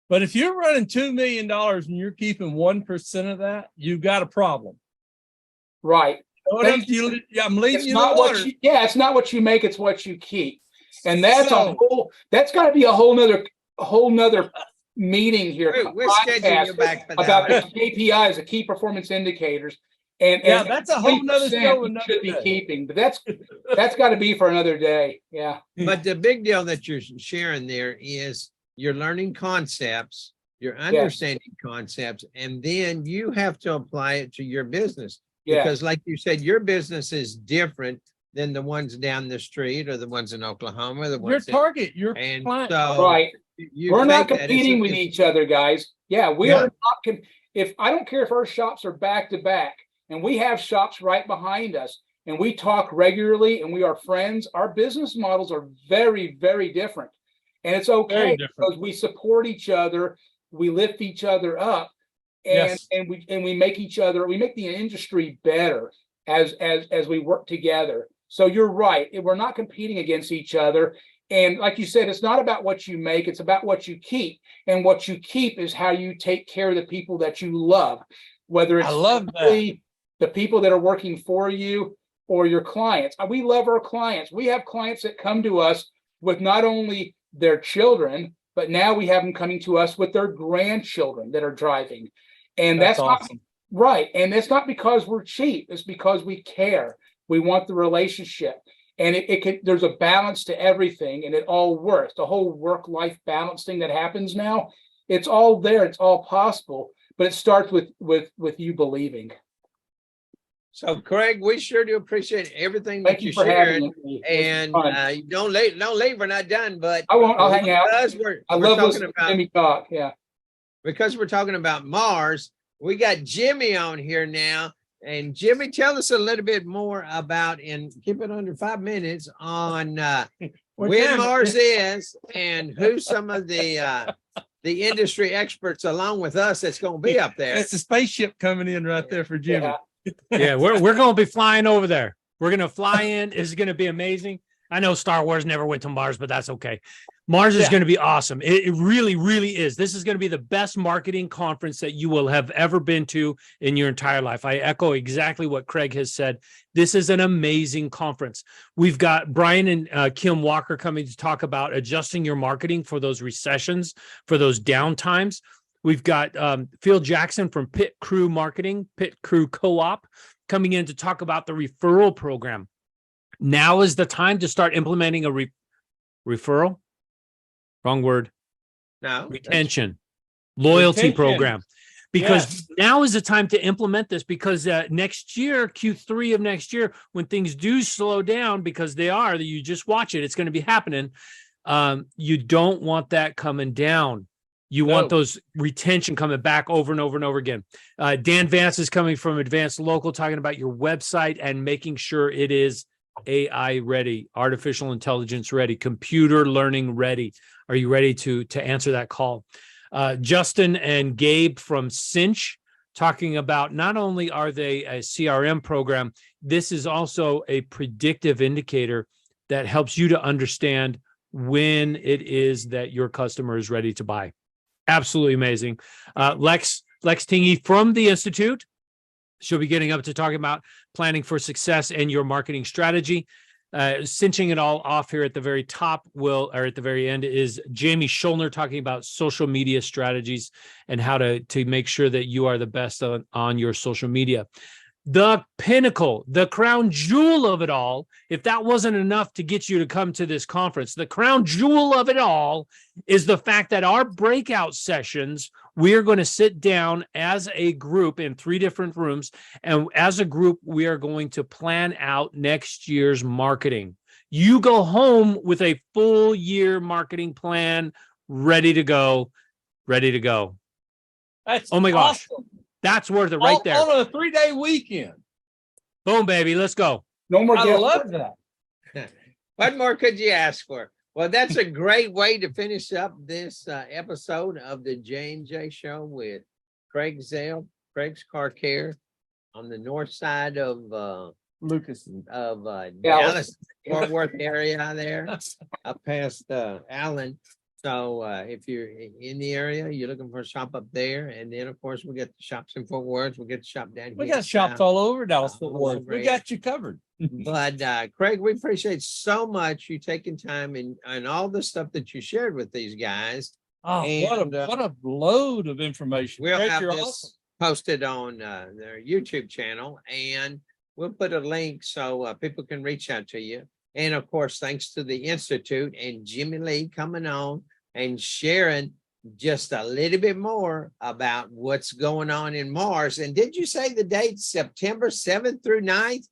But if you're running $2 million and you're keeping 1% of that, you've got a problem. Right. I'm leading you in the water. It's not what you make, it's what you keep. And that's that's got to be a whole nother meeting here. We're scheduling you back for that. About the KPIs, the key performance indicators. And that's a whole nother show. You should be keeping, but that's got to be for another day. Yeah. But the big deal that you're sharing there is you're learning concepts, you're understanding concepts, and then you have to apply it to your business. Yeah. Because like you said, your business is different than the ones down the street or the ones in Oklahoma. Your target, your client. So right. We're not competing with each other, guys. Yeah, we are not. If I don't care if our shops are back to back and we have shops right behind us and we talk regularly and we are friends, our business models are very, very different. And it's okay because we support each other, we lift each other up, and we make the industry better as we work together. So you're right. We're not competing against each other. And like you said, it's not about what you make, it's about what you keep. And what you keep is how you take care of the people that you love, whether it's the people that are working for you or your clients. We love our clients. We have clients that come to us with not only their children, but now we have them coming to us with their grandchildren that are driving. And that's awesome. Right. And it's not because we're cheap. It's because we care. We want the relationship. And there's a balance to everything, and it all works. The whole work-life balance thing that happens now, it's all there. It's all possible, but it starts with you believing. So, Craig, we sure do appreciate everything that you shared. And don't leave. We're not done, but I won't. I'll hang out. I love listening to Jimmy talk. Yeah, because we're talking about Mars. We got Jimmy on here now. And Jimmy, tell us a little bit more about, and keep it under 5 minutes, on when Mars is and who some of the industry experts along with us that's going to be up there. It's a spaceship coming in right there for Jimmy. Yeah, we're going to be flying over there. We're going to fly in. It's going to be amazing. I know Star Wars never went to Mars, but that's okay. Mars is going to be awesome. It really, really is. This is going to be the best marketing conference that you will have ever been to in your entire life. I echo exactly what Craig has said. This is an amazing conference. We've got Brian and Kim Walker coming to talk about adjusting your marketing for those recessions, for those downtimes. We've got Phil Jackson from Pit Crew Marketing, Pit Crew Co-op, coming in to talk about the referral program. Now is the time to start implementing a referral. Wrong word. No. Retention. Loyalty program. Because now is the time to implement this, because next year, Q3 of next year, when things do slow down, because you just watch it, it's going to be happening. You don't want that coming down. You want those retention coming back over and over and over again. Dan Vance is coming from Advanced Local, talking about your website and making sure it is AI ready, artificial intelligence ready, computer learning ready. Are you ready to answer that call? Justin and Gabe from Cinch talking about not only are they a CRM program, this is also a predictive indicator that helps you to understand when it is that your customer is ready to buy. Absolutely amazing. Lex Tingy from the Institute. She'll be getting up to talking about planning for success and your marketing strategy. Cinching it all off here at the very top at the very end is Jamie Schulner talking about social media strategies and how to make sure that you are the best on your social media. The pinnacle, the crown jewel of it all, if that wasn't enough to get you to come to this conference, the crown jewel of it all is the fact that our breakout sessions, we are going to sit down as a group in 3 different rooms. And as a group, we are going to plan out next year's marketing. You go home with a full year marketing plan, ready to go. That's oh my gosh. Awesome. That's worth it right there. On a 3-day weekend. Boom, baby. Let's go. No more. I love that. What more could you ask for? Well, that's a great way to finish up this episode of the J&J Show with Craig Zale, Craig's Car Care on the north side of Lucas, of Dallas, Fort Worth area there, up past Allen. So if you're in the area, you're looking for a shop up there. And then, of course, we get the shops in Fort Worth. We get the shop down here. We got shops all over Dallas, Fort Worth. We got you covered. But Craig, we appreciate so much you taking time and all the stuff that you shared with these guys. Oh, and, what a load of information. We'll have this posted on their YouTube channel, and we'll put a link so people can reach out to you. And of course, thanks to the Institute and Jimmy Lee coming on and sharing just a little bit more about what's going on in Mars. And did you say the date September 7th through 9th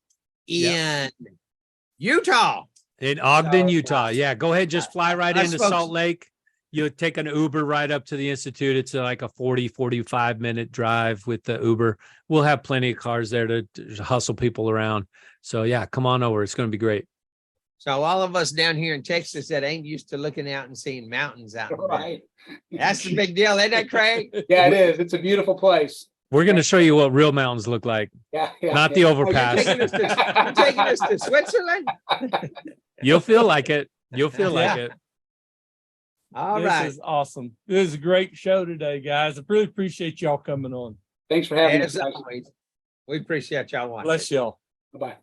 in Utah? In Ogden, Utah. Yeah, go ahead. Just fly right into Salt Lake. you take an Uber right up to the Institute. It's like a 45-minute drive with the Uber. We'll have plenty of cars there to hustle people around. So yeah, come on over. It's going to be great. So all of us down here in Texas that ain't used to looking out and seeing mountains out there. Right. That's the big deal, isn't it, Craig? Yeah, it is. It's a beautiful place. We're going to show you what real mountains look like, Yeah. not the Oh, overpass. you're taking us to Switzerland? You'll feel like it. You'll feel like it. All This right. is awesome. This is a great show today, guys. I really appreciate y'all coming on. Thanks for having As us. always, we appreciate y'all watching. Bless y'all. Bye-bye.